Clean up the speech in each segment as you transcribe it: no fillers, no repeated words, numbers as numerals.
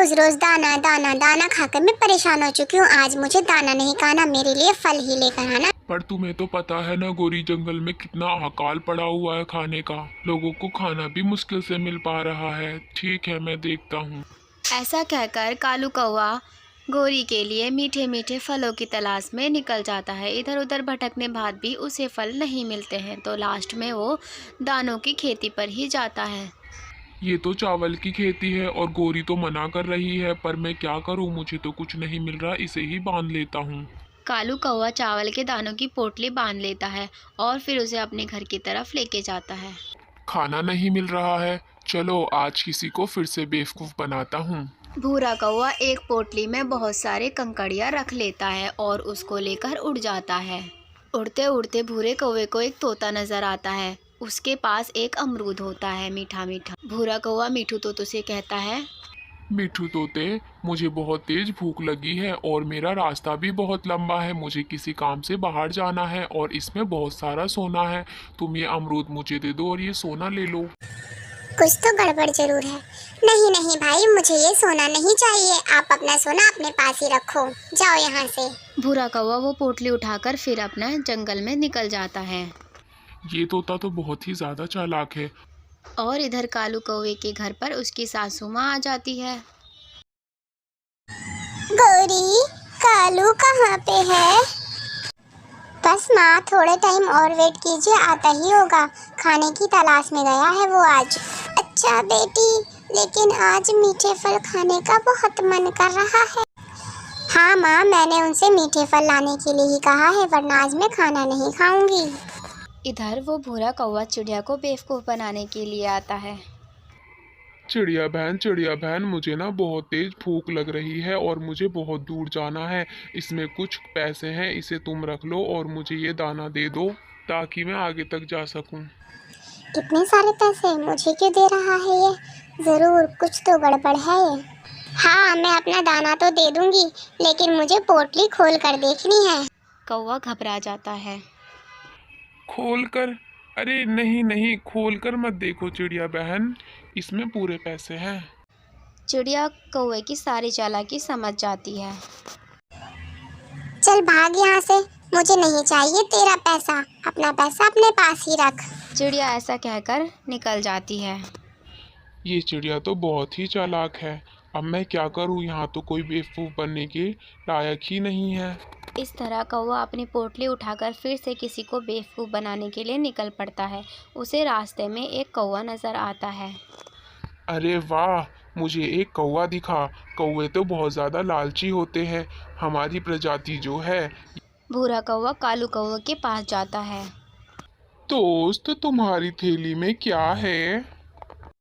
रोज रोज दाना दाना दाना खाकर मैं परेशान हो चुकी हूँ। आज मुझे दाना नहीं खाना, मेरे लिए फल ही लेकर आना। पर तुम्हें तो पता है ना गौरी, जंगल में कितना अकाल पड़ा हुआ है खाने का। लोगों को खाना भी मुश्किल से मिल पा रहा है। ठीक है, मैं देखता हूँ। ऐसा कहकर कालू कौवा गौरी के लिए मीठे मीठे फलों की तलाश में निकल जाता है। इधर उधर भटकने बाद भी उसे फल नहीं मिलते हैं, तो लास्ट में वो दानों की खेती पर ही जाता है। ये तो चावल की खेती है और गौरी तो मना कर रही है, पर मैं क्या करूँ, मुझे तो कुछ नहीं मिल रहा। इसे ही बांध लेता हूँ। कालू कौवा चावल के दानों की पोटली बांध लेता है और फिर उसे अपने घर की तरफ लेके जाता है। खाना नहीं मिल रहा है, चलो आज किसी को फिर से बेवकूफ़ बनाता हूँ। भूरा कौवा एक पोटली में बहुत सारे कंकड़ियाँ रख लेता है और उसको लेकर उड़ जाता है। उड़ते उड़ते भूरे कौवे को एक तोता नजर आता है। उसके पास एक अमरूद होता है मीठा मीठा। भूरा कौवा मीठू तोते से कहता है, मिठू तोते, मुझे बहुत तेज भूख लगी है और मेरा रास्ता भी बहुत लंबा है। मुझे किसी काम से बाहर जाना है और इसमें बहुत सारा सोना है। तुम ये अमरूद मुझे दे दो और ये सोना ले लो। कुछ तो गड़बड़ जरूर है। नहीं नहीं भाई, मुझे ये सोना नहीं चाहिए। आप अपना सोना अपने पास ही रखो, जाओ यहाँ से। भूरा कौवा वो पोटली उठाकर फिर अपना जंगल में निकल जाता है। ये तोता तो बहुत ही ज्यादा चालाक है। और इधर कालू कौवे के घर पर उसकी सासू माँ आ जाती है। गौरी, कालू कहाँ पे है? बस माँ, थोड़े टाइम और वेट कीजिए, आता ही होगा। खाने की तलाश में गया है वो आज। अच्छा बेटी, लेकिन आज मीठे फल खाने का बहुत मन कर रहा है। हाँ माँ, मैंने उनसे मीठे फल लाने के लिए ही कहा है, वरना आज मैं खाना नहीं खाऊंगी। इधर वो भूरा कौवा चिड़िया को बेवकूफ़ बनाने के लिए आता है। चिड़िया बहन, मुझे ना बहुत तेज भूख लग रही है और मुझे बहुत दूर जाना है। इसमें कुछ पैसे हैं, इसे तुम रख लो और मुझे ये दाना दे दो ताकि मैं आगे तक जा सकूं। इतने सारे पैसे मुझे क्यों दे रहा है ये? जरूर कुछ तो गड़बड़ है ये। हाँ, मैं अपना दाना तो दे दूंगी, लेकिन मुझे पोटली खोल कर देखनी है। कौवा घबरा जाता है। खोल कर? अरे नहीं नहीं, खोल कर मत देखो चिड़िया बहन, इसमें पूरे पैसे हैं। चिड़िया कौवे की सारी चालाकी समझ जाती है। चल भाग यहाँ से, मुझे नहीं चाहिए तेरा पैसा। अपना पैसा अपने पास ही रख। चिड़िया ऐसा कहकर निकल जाती है। ये चिड़िया तो बहुत ही चालाक है। अब मैं क्या करूँ, यहाँ तो कोई बेवकूफ़ बनने के लायक ही नहीं है। इस तरह कौवा अपनी पोटली उठाकर फिर से किसी को बेवकूफ़ बनाने के लिए निकल पड़ता है। उसे रास्ते में एक कौवा नज़र आता है। अरे वाह, मुझे एक कौवा दिखा। कौवे तो बहुत ज़्यादा लालची होते हैं। हमारी प्रजाति जो है। भूरा कौवा कालू कौवे के पास जाता है। दोस्त, तुम्हारी थैली में क्या है?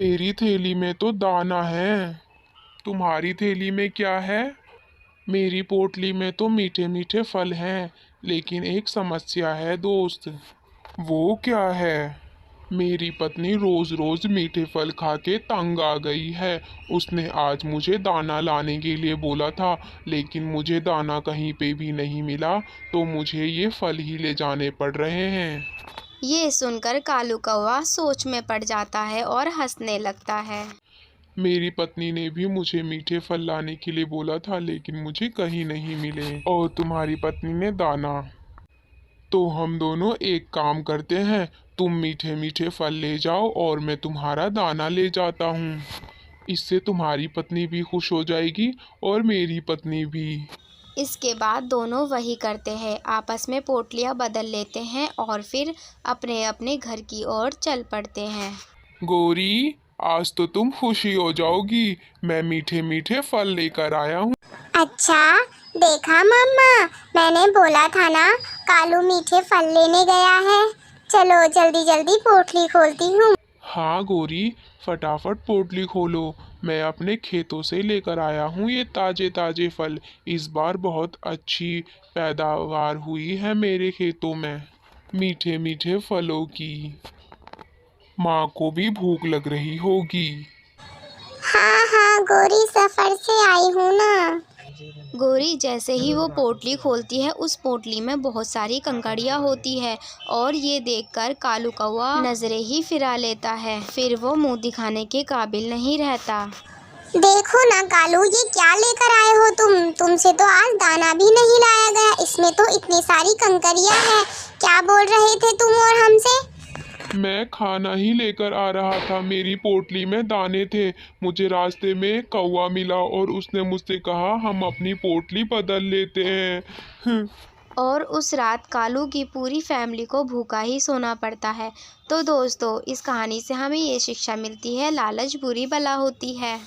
मेरी थैली में तो दाना है। तुम्हारी थैली में क्या है? मेरी पोटली में तो मीठे मीठे फल हैं, लेकिन एक समस्या है दोस्त। वो क्या है? मेरी पत्नी रोज रोज मीठे फल खा के तंग आ गई है। उसने आज मुझे दाना लाने के लिए बोला था, लेकिन मुझे दाना कहीं पे भी नहीं मिला, तो मुझे ये फल ही ले जाने पड़ रहे हैं। ये सुनकर कालू कौवा सोच में पड़ जाता है और हंसने लगता है। मेरी पत्नी ने भी मुझे मीठे फल लाने के लिए बोला था, लेकिन मुझे कहीं नहीं मिले, और तुम्हारी पत्नी ने दाना। तो हम दोनों एक काम करते हैं, तुम मीठे मीठे फल ले जाओ और मैं तुम्हारा दाना ले जाता हूँ। इससे तुम्हारी पत्नी भी खुश हो जाएगी और मेरी पत्नी भी। इसके बाद दोनों वही करते हैं, आपस में पोटलियाँ बदल लेते हैं और फिर अपने अपने घर की ओर चल पड़ते हैं। गौरी, आज तो तुम खुशी हो जाओगी, मैं मीठे मीठे फल लेकर आया हूँ। अच्छा, देखा मम्मा, मैंने बोला था ना, कालू मीठे फल लेने गया है। चलो जल्दी जल्दी पोटली खोलती हूँ। हाँ गौरी, फटाफट पोटली खोलो। मैं अपने खेतों से लेकर आया हूँ ये ताजे ताजे फल। इस बार बहुत अच्छी पैदावार हुई है मेरे खेतों में, मीठे मीठे फलों की। माँ को भी भूख लग रही होगी। हाँ हाँ गौरी, सफर से आई हूँ ना। गौरी जैसे ही वो पोटली खोलती है, उस पोटली में बहुत सारी कंकड़ियाँ होती है और ये देखकर कालू कौवा नजरें ही फिरा लेता है। फिर वो मुंह दिखाने के काबिल नहीं रहता। देखो ना कालू, ये क्या लेकर आए हो तुमसे तो आज दाना भी नहीं लाया गया। इसमें तो इतनी सारी कंकरियां हैं। क्या बोल रहे थे तुम और हमसे? मैं खाना ही लेकर आ रहा था, मेरी पोटली में दाने थे। मुझे रास्ते में एक कौवा मिला और उसने मुझसे कहा हम अपनी पोटली बदल लेते हैं। और उस रात कालू की पूरी फैमिली को भूखा ही सोना पड़ता है। तो दोस्तों, इस कहानी से हमें ये शिक्षा मिलती है, लालच बुरी बला होती है।